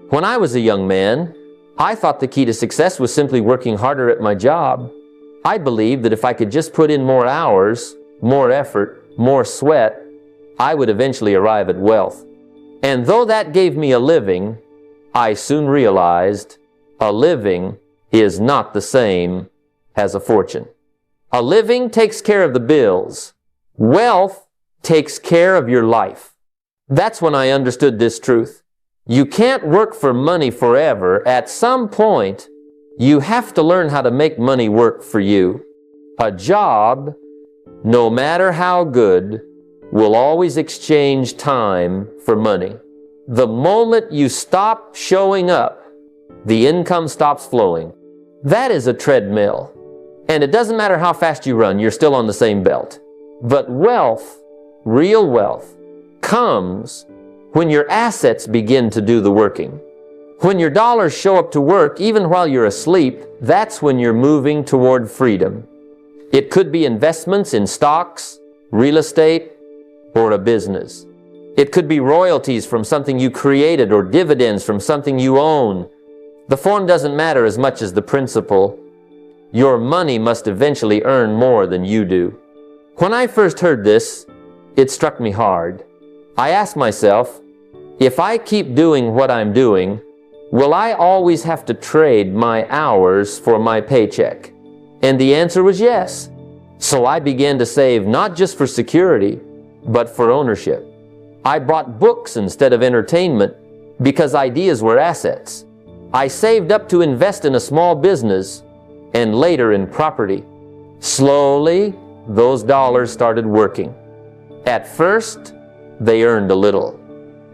When I was a young man, I thought the key to success was simply working harder at my job. I believed that if I could just put in more hours, more effort, more sweat, I would eventually arrive at wealth. And though that gave me a living, I soon realized a living is not the same as a fortune. A living takes care of the bills. Wealth takes care of your life. That's when I understood this truth. You can't work for money forever. At some point, you have to learn how to make money work for you. A job, no matter how good, will always exchange time for money. The moment you stop showing up, the income stops flowing. That is a treadmill. And it doesn't matter how fast you run, you're still on the same belt. But wealth, real wealth, comes when your assets begin to do the working. When your dollars show up to work, even while you're asleep, that's when you're moving toward freedom. It could be investments in stocks, real estate, or a business. It could be royalties from something you created or dividends from something you own. The form doesn't matter as much as the principle. Your money must eventually earn more than you do. When I first heard this, it struck me hard. I asked myself, if I keep doing what I'm doing, will I always have to trade my hours for my paycheck? And the answer was yes. So I began to save not just for security, but for ownership. I bought books instead of entertainment because ideas were assets. I saved up to invest in a small business and later in property. Slowly, those dollars started working. At first, they earned a little.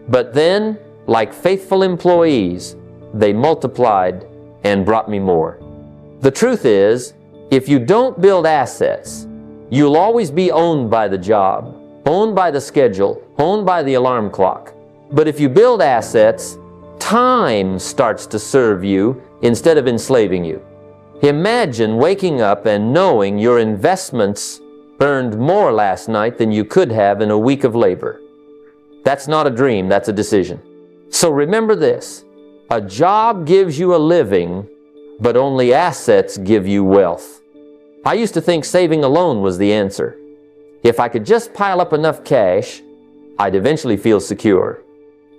But then, like faithful employees, they multiplied and brought me more. The truth is, if you don't build assets, you'll always be owned by the job, owned by the schedule, owned by the alarm clock. But if you build assets, time starts to serve you instead of enslaving you. Imagine waking up and knowing your investments earned more last night than you could have in a week of labor. That's not a dream, that's a decision. So remember this, a job gives you a living, but only assets give you wealth. I used to think saving alone was the answer. If I could just pile up enough cash, I'd eventually feel secure.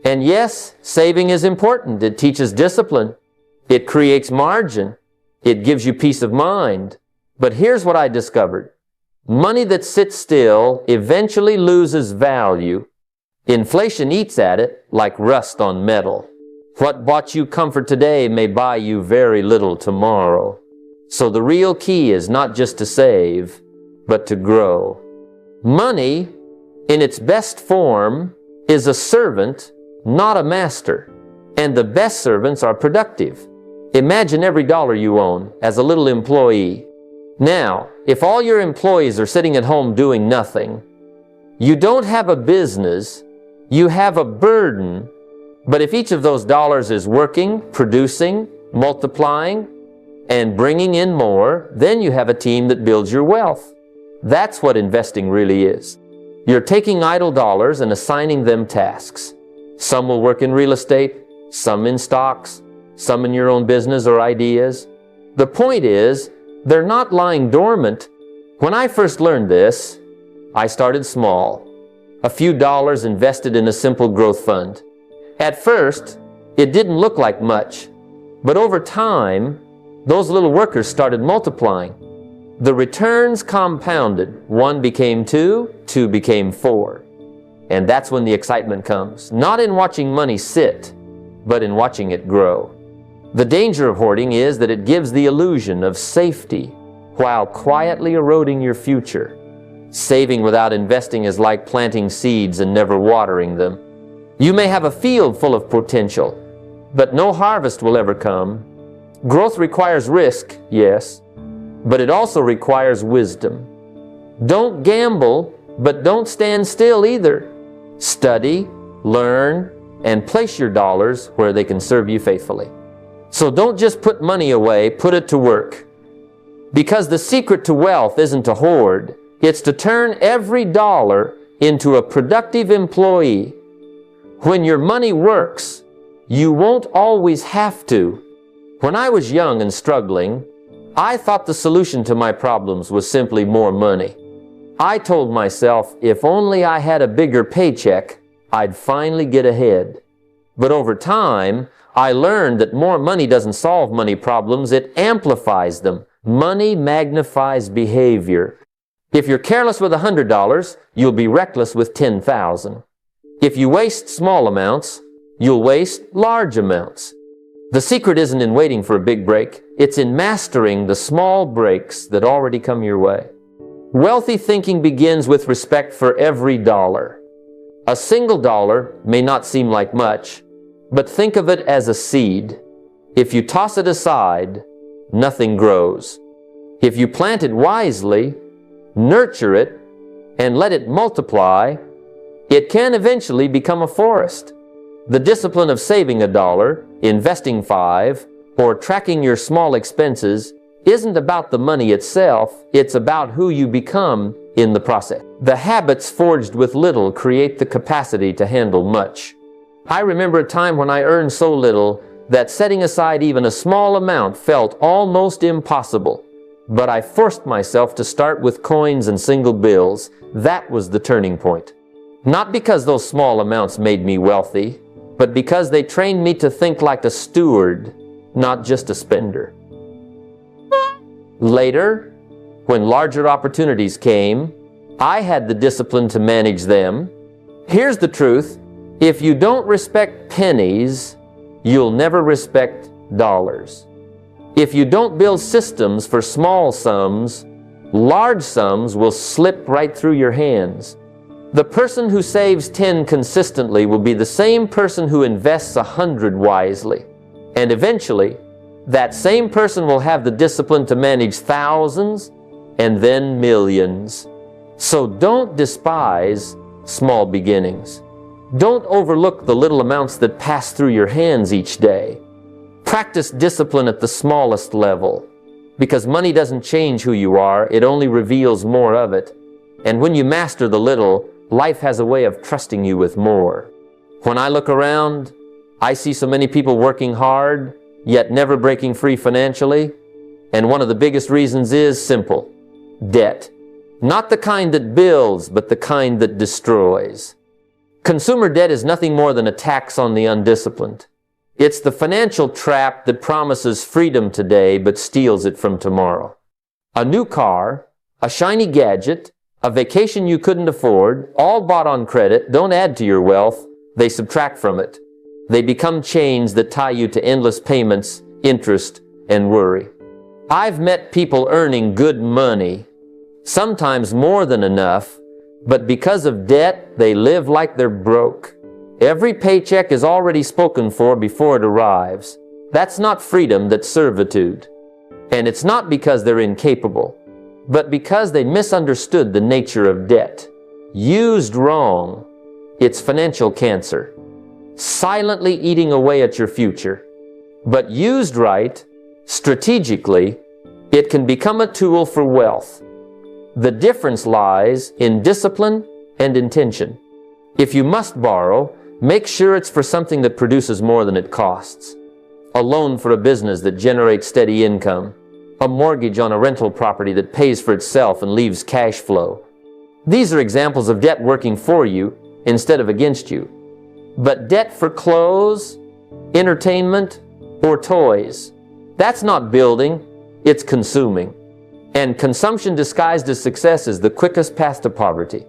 And yes, saving is important. It teaches discipline. It creates margin. It gives you peace of mind. But here's what I discovered. Money that sits still eventually loses value. Inflation eats at it like rust on metal. What bought you comfort today may buy you very little tomorrow. So the real key is not just to save, but to grow. Money, in its best form, is a servant, not a master. And the best servants are productive. Imagine every dollar you own as a little employee. Now, if all your employees are sitting at home doing nothing, you don't have a business, you have a burden. But if each of those dollars is working, producing, multiplying, and bringing in more, then you have a team that builds your wealth. That's what investing really is. You're taking idle dollars and assigning them tasks. Some will work in real estate, some in stocks, some in your own business or ideas. The point is, they're not lying dormant. When I first learned this, I started small. A few dollars invested in a simple growth fund. At first, it didn't look like much, but over time, those little workers started multiplying. The returns compounded. 1 became 2, 2 became 4. And that's when the excitement comes. Not in watching money sit, but in watching it grow. The danger of hoarding is that it gives the illusion of safety while quietly eroding your future. Saving without investing is like planting seeds and never watering them. You may have a field full of potential, but no harvest will ever come. Growth requires risk, yes, but it also requires wisdom. Don't gamble, but don't stand still either. Study, learn, and place your dollars where they can serve you faithfully. So don't just put money away, put it to work. Because the secret to wealth isn't to hoard, it's to turn every dollar into a productive employee. When your money works, You won't always have to. When I was young and struggling, I thought the solution to my problems was simply more money. I told myself if only I had a bigger paycheck, I'd finally get ahead. But over time, I learned that more money doesn't solve money problems, it amplifies them. Money magnifies behavior. If you're careless with $100, you'll be reckless with 10,000. If you waste small amounts, you'll waste large amounts. The secret isn't in waiting for a big break, it's in mastering the small breaks that already come your way. Wealthy thinking begins with respect for every dollar. A single dollar may not seem like much, but think of it as a seed. If you toss it aside, nothing grows. If you plant it wisely, nurture it, and let it multiply, it can eventually become a forest. The discipline of saving $1, investing $5, or tracking your small expenses isn't about the money itself, it's about who you become in the process. The habits forged with little create the capacity to handle much. I remember a time when I earned so little that setting aside even a small amount felt almost impossible. But I forced myself to start with coins and single bills. That was the turning point. Not because those small amounts made me wealthy, but because they trained me to think like a steward, not just a spender. Later, when larger opportunities came, I had the discipline to manage them. Here's the truth. If you don't respect pennies, you'll never respect dollars. If you don't build systems for small sums, large sums will slip right through your hands. The person who saves 10 consistently will be the same person who invests 100 wisely. And eventually, that same person will have the discipline to manage thousands and then millions. So don't despise small beginnings. Don't overlook the little amounts that pass through your hands each day. Practice discipline at the smallest level, because money doesn't change who you are, it only reveals more of it. And when you master the little, life has a way of trusting you with more. When I look around, I see so many people working hard, yet never breaking free financially. And one of the biggest reasons is simple: debt. Not the kind that builds, but the kind that destroys. Consumer debt is nothing more than a tax on the undisciplined. It's the financial trap that promises freedom today but steals it from tomorrow. A new car, a shiny gadget, a vacation you couldn't afford, all bought on credit, don't add to your wealth, they subtract from it. They become chains that tie you to endless payments, interest, and worry. I've met people earning good money, sometimes more than enough, but because of debt, they live like they're broke. Every paycheck is already spoken for before it arrives. That's not freedom, that's servitude. And it's not because they're incapable, but because they misunderstood the nature of debt. Used wrong, it's financial cancer, silently eating away at your future. But used right, strategically, it can become a tool for wealth. The difference lies in discipline and intention. If you must borrow, make sure it's for something that produces more than it costs. A loan for a business that generates steady income. A mortgage on a rental property that pays for itself and leaves cash flow. These are examples of debt working for you instead of against you. But debt for clothes, entertainment, or toys, that's not building, it's consuming. And consumption disguised as success is the quickest path to poverty.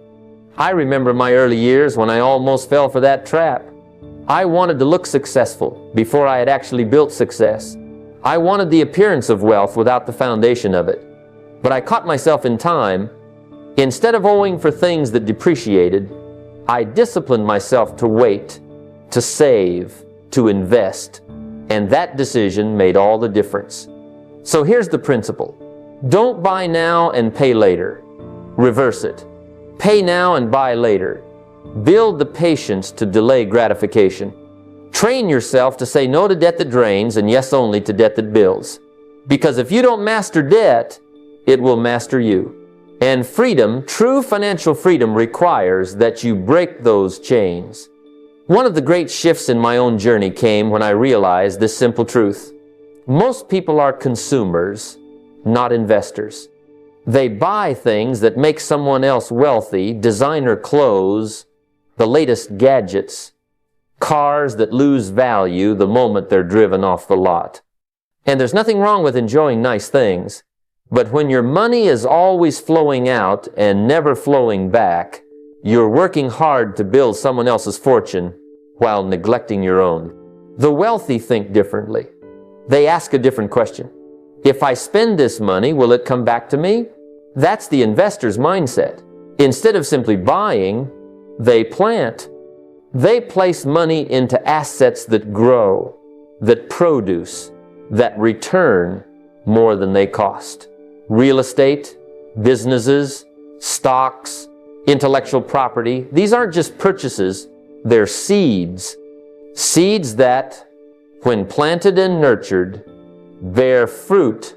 I remember my early years when I almost fell for that trap. I wanted to look successful before I had actually built success. I wanted the appearance of wealth without the foundation of it. But I caught myself in time. Instead of owing for things that depreciated, I disciplined myself to wait, to save, to invest. And that decision made all the difference. So here's the principle. Don't buy now and pay later. Reverse it. Pay now and buy later. Build the patience to delay gratification. Train yourself to say no to debt that drains and yes only to debt that builds. Because if you don't master debt, it will master you. And freedom, true financial freedom, requires that you break those chains. One of the great shifts in my own journey came when I realized this simple truth. Most people are consumers, not investors. They buy things that make someone else wealthy, designer clothes, the latest gadgets, cars that lose value the moment they're driven off the lot. And there's nothing wrong with enjoying nice things, but when your money is always flowing out and never flowing back, you're working hard to build someone else's fortune while neglecting your own. The wealthy think differently. They ask a different question. If I spend this money, will it come back to me? That's the investor's mindset. Instead of simply buying, they plant. They place money into assets that grow, that produce, that return more than they cost. Real estate, businesses, stocks, intellectual property, these aren't just purchases, they're seeds. Seeds that, when planted and nurtured, bear fruit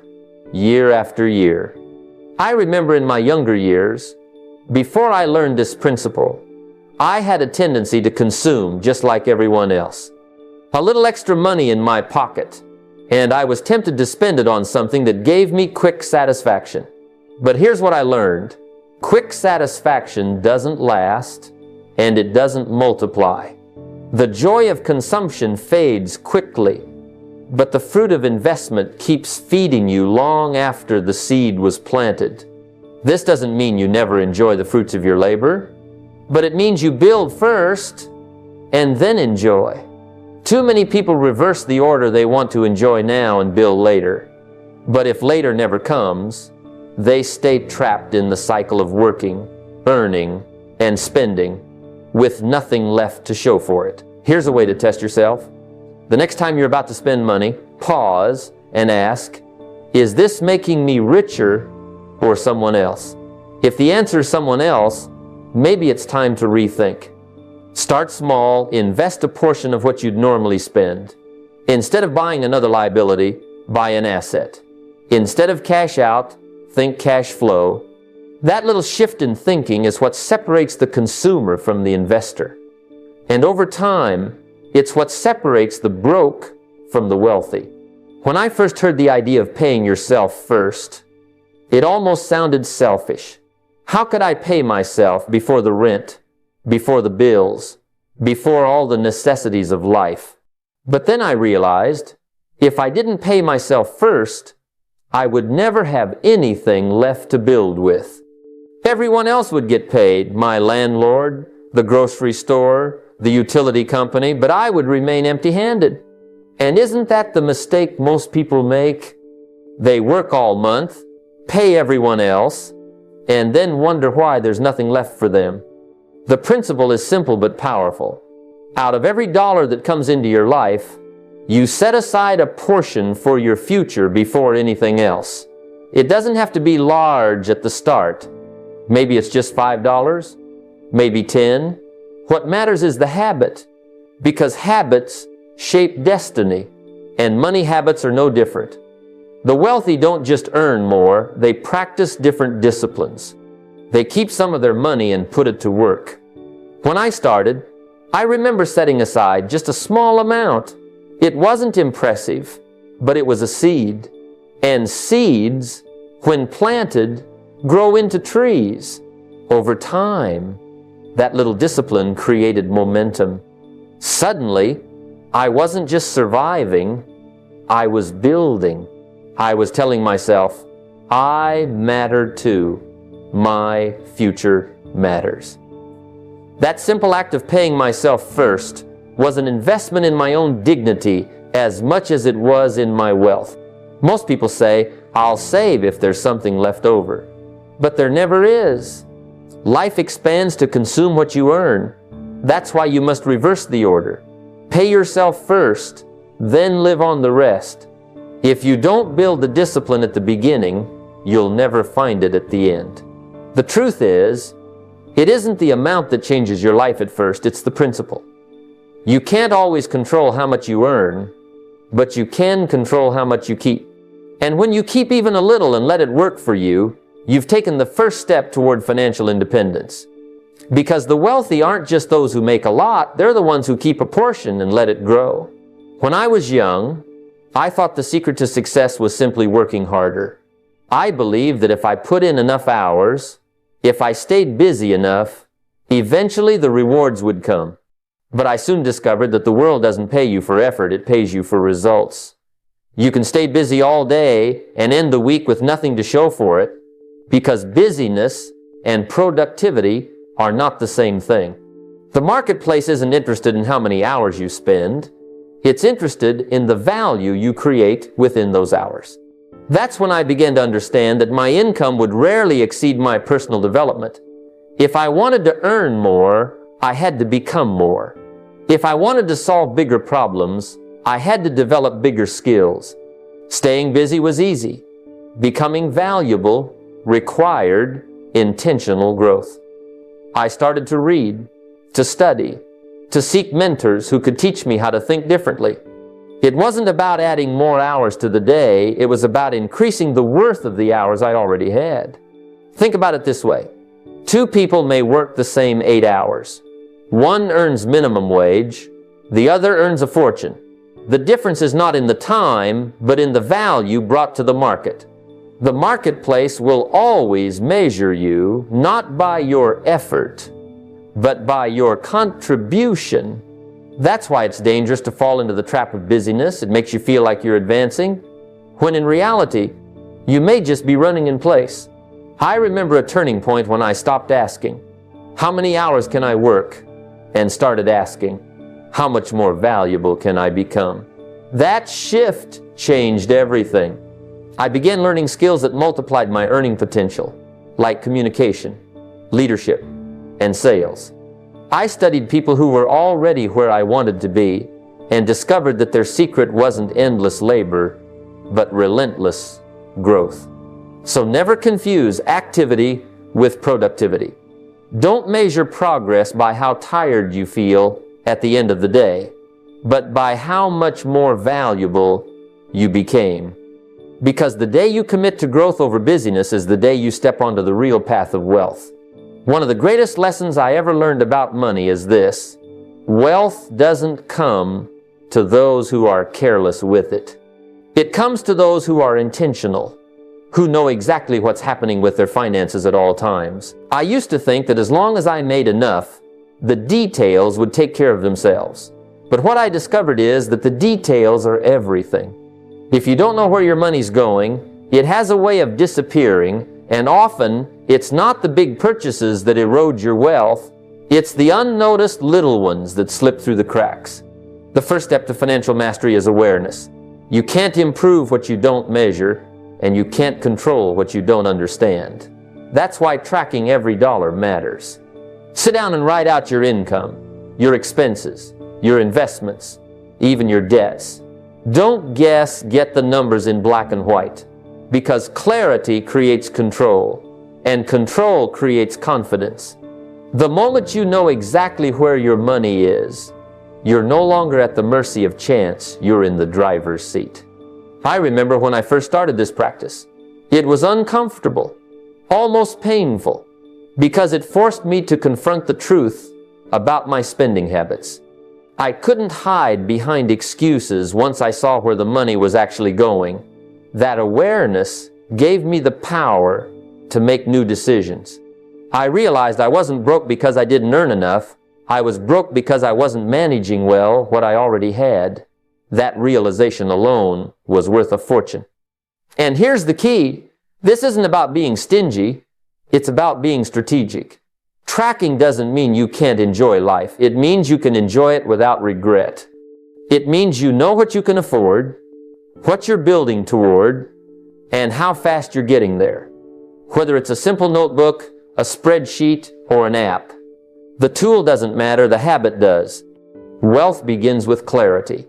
year after year. I remember in my younger years, before I learned this principle, I had a tendency to consume just like everyone else. A little extra money in my pocket, and I was tempted to spend it on something that gave me quick satisfaction. But here's what I learned. Quick satisfaction doesn't last, and it doesn't multiply. The joy of consumption fades quickly, but the fruit of investment keeps feeding you long after the seed was planted. This doesn't mean you never enjoy the fruits of your labor, but it means you build first and then enjoy. Too many people reverse the order. They want to enjoy now and build later. But if later never comes, they stay trapped in the cycle of working, earning, and spending with nothing left to show for it. Here's a way to test yourself. The next time you're about to spend money, pause and ask, is this making me richer or someone else? If the answer is someone else, maybe it's time to rethink. Start small, invest a portion of what you'd normally spend. Instead of buying another liability, buy an asset. Instead of cash out, think cash flow. That little shift in thinking is what separates the consumer from the investor. And over time, it's what separates the broke from the wealthy. When I first heard the idea of paying yourself first, it almost sounded selfish. How could I pay myself before the rent, before the bills, before all the necessities of life? But then I realized, if I didn't pay myself first, I would never have anything left to build with. Everyone else would get paid, my landlord, the grocery store, the utility company, but I would remain empty-handed. And isn't that the mistake most people make? They work all month, pay everyone else, and then wonder why there's nothing left for them. The principle is simple but powerful. Out of every dollar that comes into your life, you set aside a portion for your future before anything else. It doesn't have to be large at the start. Maybe it's just $5, maybe 10. What matters is the habit, because habits shape destiny, and money habits are no different. The wealthy don't just earn more, they practice different disciplines. They keep some of their money and put it to work. When I started, I remember setting aside just a small amount. It wasn't impressive, but it was a seed. And seeds, when planted, grow into trees. Over time, that little discipline created momentum. Suddenly, I wasn't just surviving, I was building. I was telling myself, I matter too. My future matters. That simple act of paying myself first was an investment in my own dignity as much as it was in my wealth. Most people say, I'll save if there's something left over. But there never is. Life expands to consume what you earn. That's why you must reverse the order. Pay yourself first, then live on the rest. If you don't build the discipline at the beginning, you'll never find it at the end. The truth is, it isn't the amount that changes your life at first, it's the principle. You can't always control how much you earn, but you can control how much you keep. And when you keep even a little and let it work for you, you've taken the first step toward financial independence. Because the wealthy aren't just those who make a lot, they're the ones who keep a portion and let it grow. When I was young, I thought the secret to success was simply working harder. I believed that if I put in enough hours, if I stayed busy enough, eventually the rewards would come. But I soon discovered that the world doesn't pay you for effort, it pays you for results. You can stay busy all day and end the week with nothing to show for it, because busyness and productivity are not the same thing. The marketplace isn't interested in how many hours you spend. It's interested in the value you create within those hours. That's when I began to understand that my income would rarely exceed my personal development. If I wanted to earn more, I had to become more. If I wanted to solve bigger problems, I had to develop bigger skills. Staying busy was easy. Becoming valuable required intentional growth. I started to read, to study, to seek mentors who could teach me how to think differently. It wasn't about adding more hours to the day, it was about increasing the worth of the hours I already had. Think about it this way. Two people may work the same 8 hours. One earns minimum wage, the other earns a fortune. The difference is not in the time, but in the value brought to the market. The marketplace will always measure you not by your effort, but by your contribution. That's why it's dangerous to fall into the trap of busyness. It makes you feel like you're advancing, when in reality, you may just be running in place. I remember a turning point when I stopped asking, how many hours can I work? And started asking, how much more valuable can I become? That shift changed everything. I began learning skills that multiplied my earning potential, like communication, leadership, and sales. I studied people who were already where I wanted to be and discovered that their secret wasn't endless labor, but relentless growth. So never confuse activity with productivity. Don't measure progress by how tired you feel at the end of the day, but by how much more valuable you became. Because the day you commit to growth over busyness is the day you step onto the real path of wealth. One of the greatest lessons I ever learned about money is this: wealth doesn't come to those who are careless with it. It comes to those who are intentional, who know exactly what's happening with their finances at all times. I used to think that as long as I made enough, the details would take care of themselves. But what I discovered is that the details are everything. If you don't know where your money's going, it has a way of disappearing, and often it's not the big purchases that erode your wealth, it's the unnoticed little ones that slip through the cracks. The first step to financial mastery is awareness. You can't improve what you don't measure, and you can't control what you don't understand. That's why tracking every dollar matters. Sit down and write out your income, your expenses, your investments, even your debts. Don't guess, get the numbers in black and white, because clarity creates control, and control creates confidence. The moment you know exactly where your money is, you're no longer at the mercy of chance, you're in the driver's seat. I remember when I first started this practice. It was uncomfortable, almost painful, because it forced me to confront the truth about my spending habits. I couldn't hide behind excuses once I saw where the money was actually going. That awareness gave me the power to make new decisions. I realized I wasn't broke because I didn't earn enough. I was broke because I wasn't managing well what I already had. That realization alone was worth a fortune. And here's the key. This isn't about being stingy. It's about being strategic. Tracking doesn't mean you can't enjoy life. It means you can enjoy it without regret. It means you know what you can afford, what you're building toward, and how fast you're getting there. Whether it's a simple notebook, a spreadsheet, or an app. The tool doesn't matter, the habit does. Wealth begins with clarity.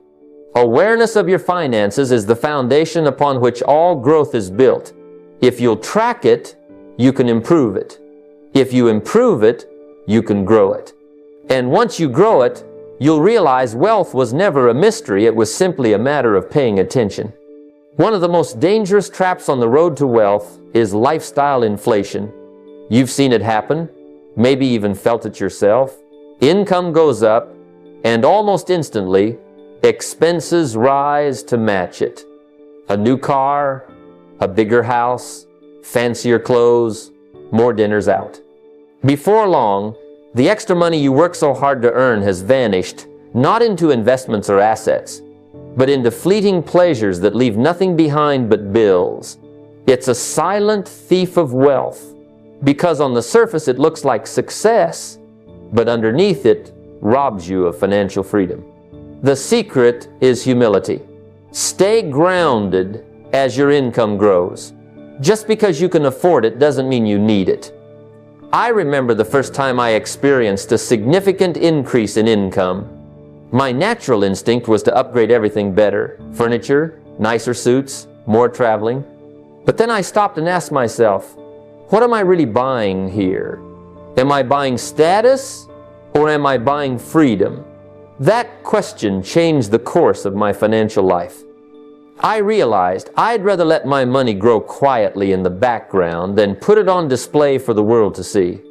Awareness of your finances is the foundation upon which all growth is built. If you'll track it, you can improve it. If you improve it, you can grow it. And once you grow it, you'll realize wealth was never a mystery, it was simply a matter of paying attention. One of the most dangerous traps on the road to wealth is lifestyle inflation. You've seen it happen. maybe even felt it yourself. Income goes up, and almost instantly, expenses rise to match it. A new car, a bigger house, fancier clothes, more dinners out. Before long, the extra money you work so hard to earn has vanished, not into investments or assets, but into fleeting pleasures that leave nothing behind but bills. It's a silent thief of wealth, because on the surface it looks like success, but underneath it robs you of financial freedom. The secret is humility. Stay grounded as your income grows. Just because you can afford it doesn't mean you need it. I remember the first time I experienced a significant increase in income. My natural instinct was to upgrade everything better. Furniture, nicer suits, more traveling. But then I stopped and asked myself, what am I really buying here? Am I buying status or am I buying freedom? That question changed the course of my financial life. I realized I'd rather let my money grow quietly in the background than put it on display for the world to see.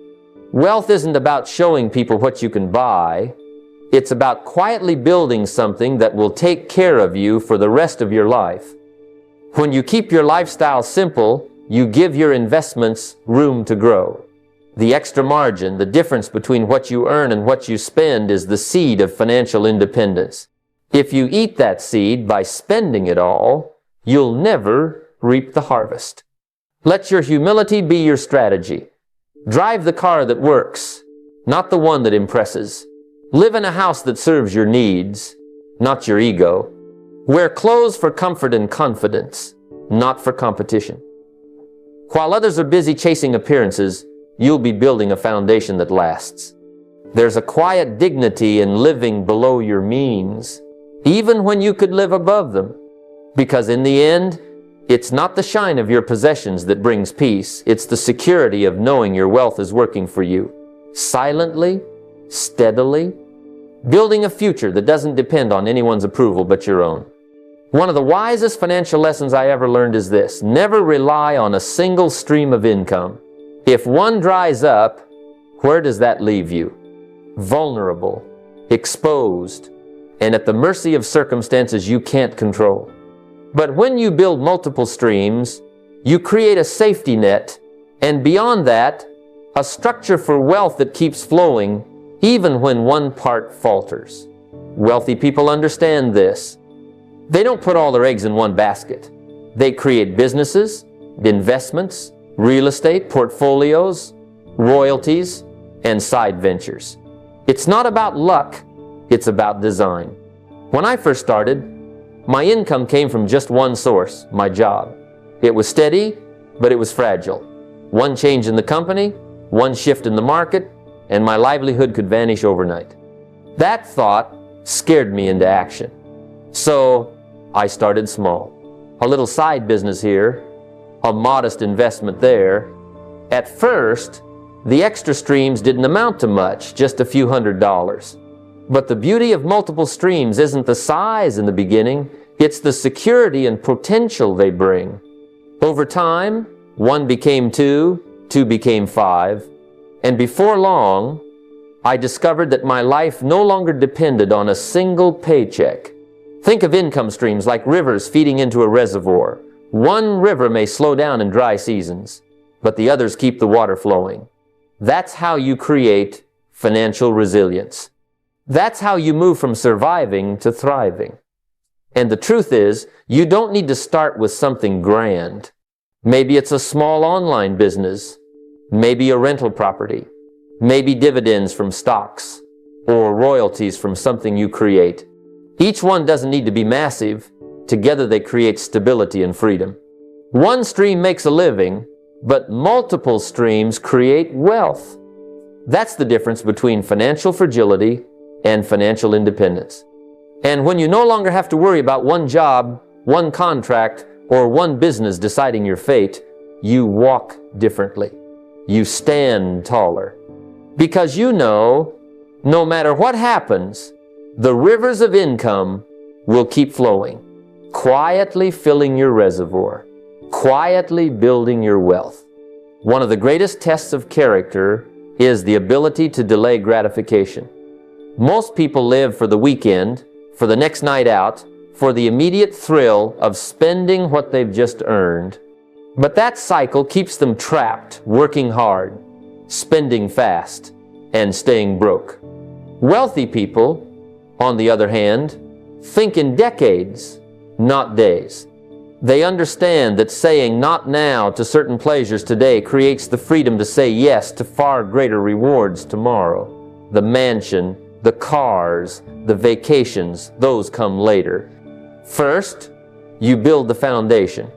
Wealth isn't about showing people what you can buy. It's about quietly building something that will take care of you for the rest of your life. When you keep your lifestyle simple, you give your investments room to grow. The extra margin, the difference between what you earn and what you spend, is the seed of financial independence. If you eat that seed by spending it all, you'll never reap the harvest. Let your humility be your strategy. Drive the car that works, not the one that impresses. Live in a house that serves your needs, not your ego. Wear clothes for comfort and confidence, not for competition. While others are busy chasing appearances, you'll be building a foundation that lasts. There's a quiet dignity in living below your means, even when you could live above them. Because in the end, it's not the shine of your possessions that brings peace. It's the security of knowing your wealth is working for you. Silently, steadily, building a future that doesn't depend on anyone's approval but your own. One of the wisest financial lessons I ever learned is this: never rely on a single stream of income. If one dries up, where does that leave you? Vulnerable, exposed, and at the mercy of circumstances you can't control. But when you build multiple streams, you create a safety net, and beyond that, a structure for wealth that keeps flowing even when one part falters. Wealthy people understand this. They don't put all their eggs in one basket. They create businesses, investments, real estate, portfolios, royalties, and side ventures. It's not about luck, it's about design. When I first started, my income came from just one source, my job. It was steady, but it was fragile. One change in the company, one shift in the market, and my livelihood could vanish overnight. That thought scared me into action. So I started small. A little side business here, a modest investment there. At first, the extra streams didn't amount to much, just a few $100s. But the beauty of multiple streams isn't the size in the beginning, it's the security and potential they bring. Over time, one became two became five, and before long, I discovered that my life no longer depended on a single paycheck. Think of income streams like rivers feeding into a reservoir. One river may slow down in dry seasons, but the others keep the water flowing. That's how you create financial resilience. That's how you move from surviving to thriving. And the truth is, you don't need to start with something grand. Maybe it's a small online business, maybe a rental property, maybe dividends from stocks, or royalties from something you create. Each one doesn't need to be massive. Together they create stability and freedom. One stream makes a living, but multiple streams create wealth. That's the difference between financial fragility and financial independence. And when you no longer have to worry about one job, one contract, or one business deciding your fate, you walk differently. You stand taller. Because you know, no matter what happens, the rivers of income will keep flowing, quietly filling your reservoir, quietly building your wealth. One of the greatest tests of character is the ability to delay gratification. Most people live for the weekend, for the next night out, for the immediate thrill of spending what they've just earned. But that cycle keeps them trapped, working hard, spending fast, and staying broke. Wealthy people, on the other hand, think in decades, not days. They understand that saying not now to certain pleasures today creates the freedom to say yes to far greater rewards tomorrow. The mansion, the cars, the vacations, those come later. First, you build the foundation.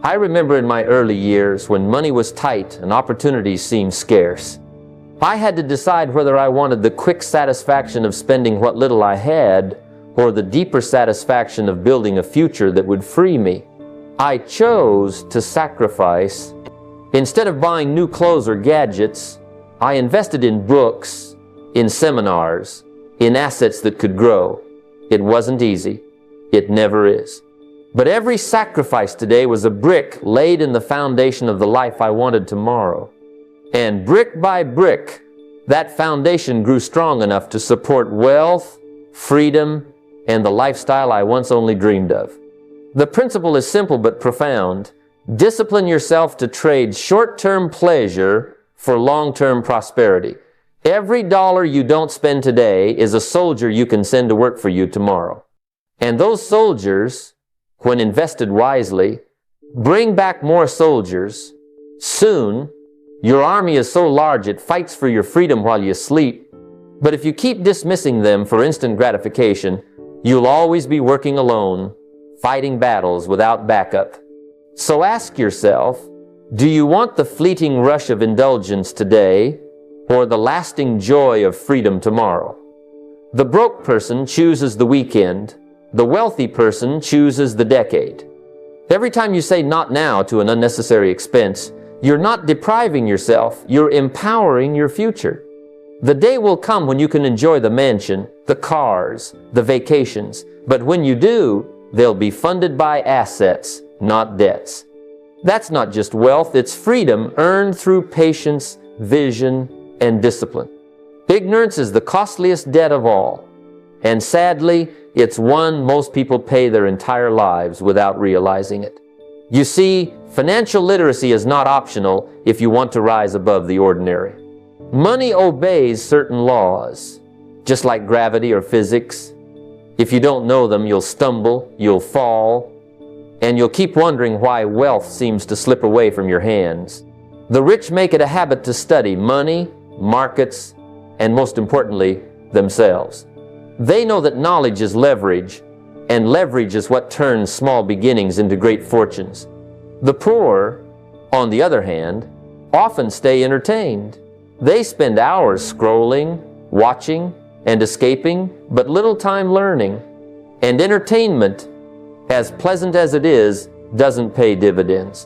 I remember in my early years when money was tight and opportunities seemed scarce. I had to decide whether I wanted the quick satisfaction of spending what little I had or the deeper satisfaction of building a future that would free me. I chose to sacrifice. Instead of buying new clothes or gadgets, I invested in books, in seminars, in assets that could grow. It wasn't easy. It never is. But every sacrifice today was a brick laid in the foundation of the life I wanted tomorrow. And brick by brick, that foundation grew strong enough to support wealth, freedom, and the lifestyle I once only dreamed of. The principle is simple but profound. Discipline yourself to trade short-term pleasure for long-term prosperity. Every dollar you don't spend today is a soldier you can send to work for you tomorrow. And those soldiers, when invested wisely, bring back more soldiers. Soon, your army is so large it fights for your freedom while you sleep. But if you keep dismissing them for instant gratification, you'll always be working alone, fighting battles without backup. So ask yourself, do you want the fleeting rush of indulgence today or the lasting joy of freedom tomorrow? The broke person chooses the weekend. The wealthy person chooses the decade. Every time you say not now to an unnecessary expense, you're not depriving yourself, you're empowering your future. The day will come when you can enjoy the mansion, the cars, the vacations, but when you do, they'll be funded by assets, not debts. That's not just wealth, it's freedom earned through patience, vision, and discipline. Ignorance is the costliest debt of all, and sadly, it's one most people pay their entire lives without realizing it. You see, financial literacy is not optional if you want to rise above the ordinary. Money obeys certain laws, just like gravity or physics. If you don't know them, you'll stumble, you'll fall, and you'll keep wondering why wealth seems to slip away from your hands. The rich make it a habit to study money, markets, and most importantly, themselves. They know that knowledge is leverage, and leverage is what turns small beginnings into great fortunes. The poor, on the other hand, often stay entertained. They spend hours scrolling, watching, and escaping, but little time learning. And entertainment, as pleasant as it is, doesn't pay dividends.